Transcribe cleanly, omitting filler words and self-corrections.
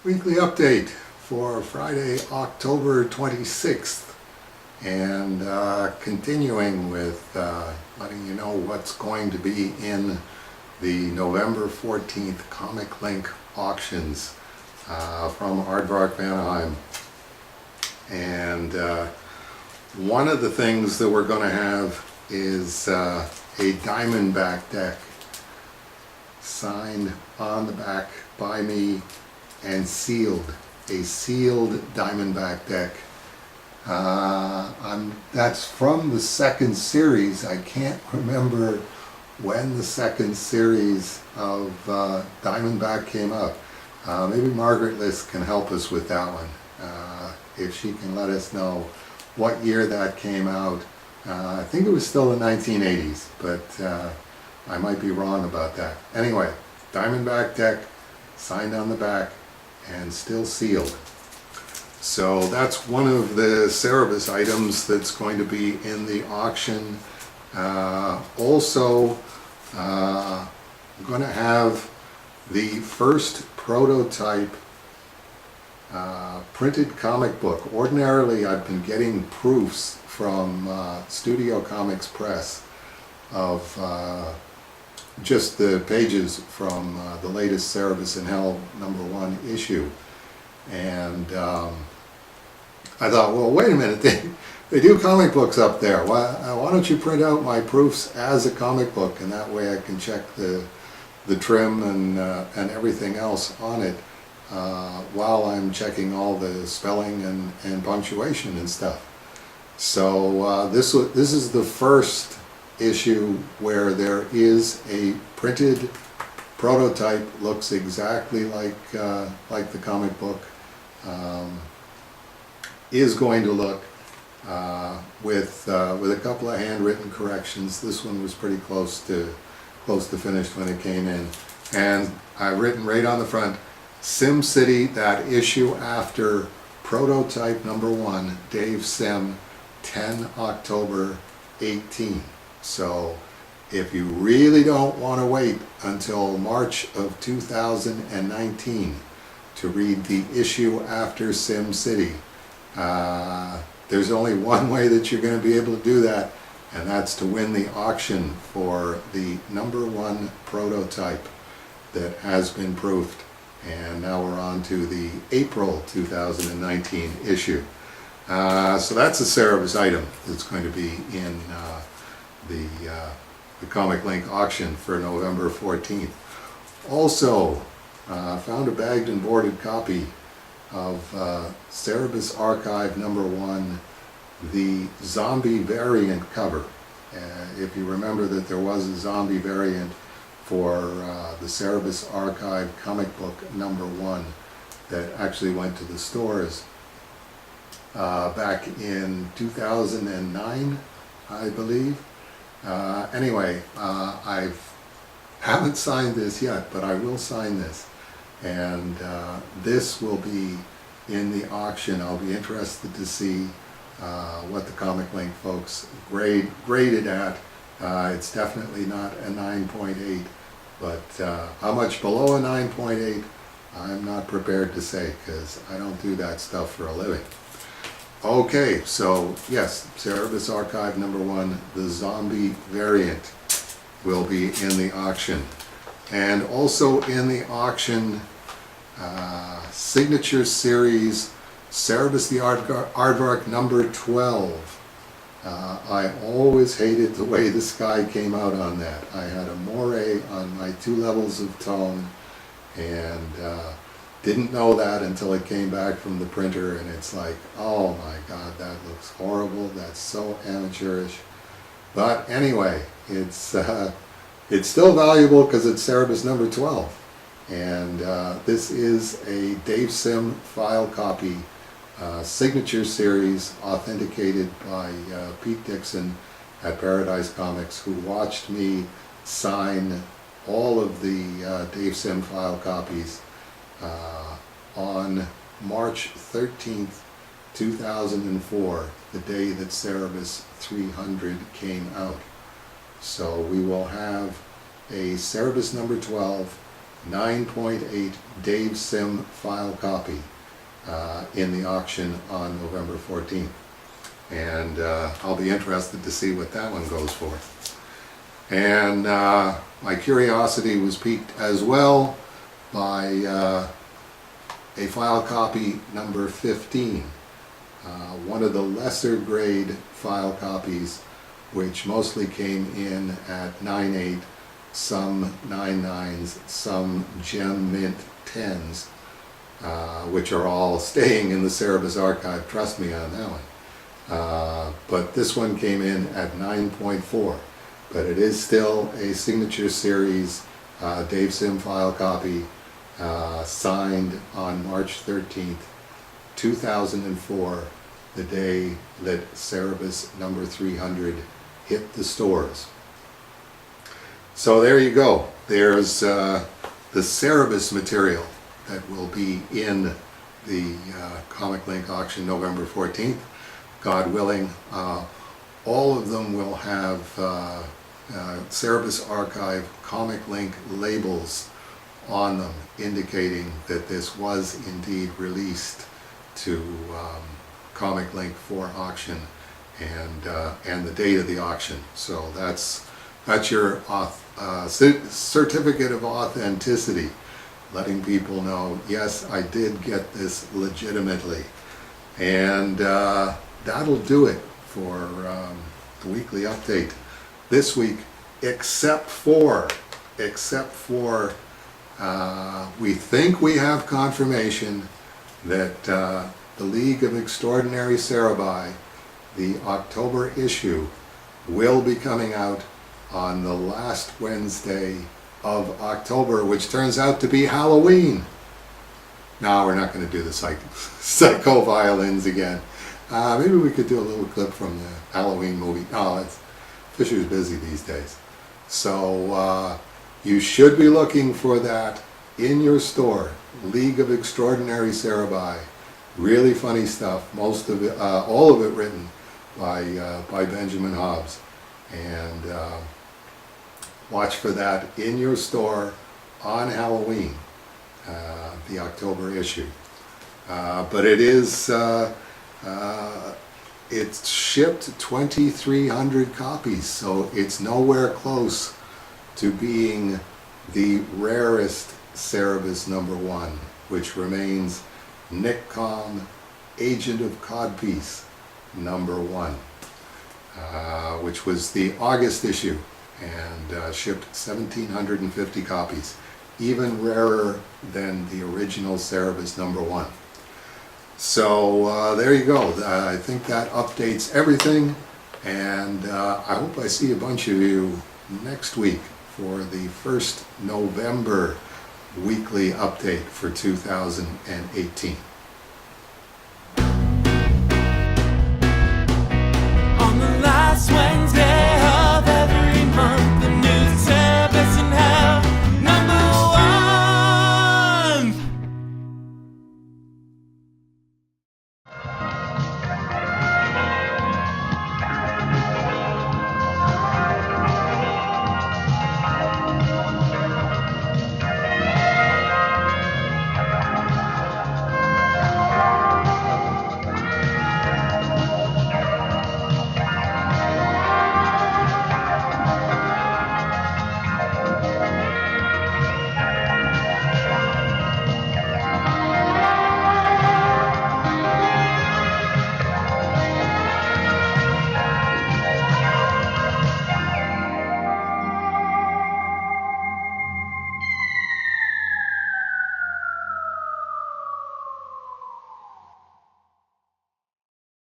Weekly update for Friday, October 26th, and continuing with letting you know what's going to be in the November 14th Comic Link auctions from Aardvark Vanaheim. And one of the things that we're going to have is a Diamondback deck signed on the back by me and sealed, a sealed Diamondback deck. That's from the second series. I can't remember when the second series of Diamondback came out. Maybe Margaret List can help us with that one, if she can let us know what year that came out. I think it was still the 1980s, but I might be wrong about that. Anyway, Diamondback deck, signed on the back, and still sealed. So that's one of the Cerebus items that's going to be in the auction. Also, I'm going to have the first prototype printed comic book. Ordinarily, I've been getting proofs from Studio Comics Press of just the pages from the latest Cerebus in Hell #1 issue. And I thought, well, wait a minute, they do comic books up there. Why don't you print out my proofs as a comic book, and that way I can check the trim and everything else on it while I'm checking all the spelling and punctuation and stuff. So this is the first issue where there is a printed prototype, looks exactly like the comic book is going to look, with a couple of handwritten corrections. This one was pretty close to finished when it came in, and I've written right on the front, Sim City, that issue after prototype #1, Dave Sim, 10 October 18. So if you really don't want to wait until March of 2019 to read the issue after Sim City, there's only one way that you're going to be able to do that, and that's to win the auction for the #1 prototype that has been proofed. And now we're on to the April 2019 issue. So that's a Cerebus item that's going to be in the Comic Link auction for November 14th. Also, found a bagged and boarded copy of Cerebus Archive #1, the zombie variant cover. If you remember that there was a zombie variant for the Cerebus Archive comic book #1 that actually went to the stores back in 2009, I believe. Anyway, I haven't signed this yet, but I will sign this, and this will be in the auction. I'll be interested to see what the Comic Link folks graded at. It's definitely not a 9.8, but how much below a 9.8, I'm not prepared to say, because I don't do that stuff for a living. Okay, so yes, Cerebus Archive #1, the zombie variant, will be in the auction. And also in the auction, Signature Series Cerebus the Aardvark #12. I always hated the way the sky came out on that. I had a moire on my 2 levels of tone, and didn't know that until it came back from the printer, and it's like, oh my god, that looks horrible, that's so amateurish. But anyway, it's still valuable because it's Cerebus #12, and this is a Dave Sim file copy, Signature Series, authenticated by Pete Dixon at Paradise Comics, who watched me sign all of the Dave Sim file copies on March 13th, 2004, the day that Cerebus 300 came out. So we will have a Cerebus #12 9.8 Dave Sim file copy in the auction on November 14th. And I'll be interested to see what that one goes for. And my curiosity was piqued as well by a file copy number 15, one of the lesser grade file copies, which mostly came in at 9.8, some 9.9s, some gem mint 10s, which are all staying in the Cerebus archive, trust me on that one. But this one came in at 9.4, but it is still a signature series Dave Sim file copy, signed on March 13th, 2004, the day that Cerebus number 300 hit the stores. So there you go. There's the Cerebus material that will be in the Comic Link auction November 14th. God willing, all of them will have Cerebus Archive Comic Link labels on them, indicating that this was indeed released to Comic Link for auction, and the date of the auction. So that's your certificate of authenticity, letting people know, yes, I did get this legitimately. And that'll do it for the weekly update this week, except for we think we have confirmation that the League of Extraordinary Cerebi, the October issue, will be coming out on the last Wednesday of October, which turns out to be Halloween. No, we're not going to do the psycho violins again. Maybe we could do a little clip from the Halloween movie. No, Fisher's busy these days. So you should be looking for that in your store. League of Extraordinary Cerebi. Really funny stuff. Most of it, all of it written by Benjamin Hobbs. And watch for that in your store on Halloween, the October issue. But it is, it's shipped 2,300 copies, so it's nowhere close to being the rarest Cerebus number 1, which remains Nick Com, Agent of Codpiece number 1, which was the August issue, and shipped 1,750 copies, even rarer than the original Cerebus number 1. So there you go. I think that updates everything, and I hope I see a bunch of you next week for the first November weekly update for 2018.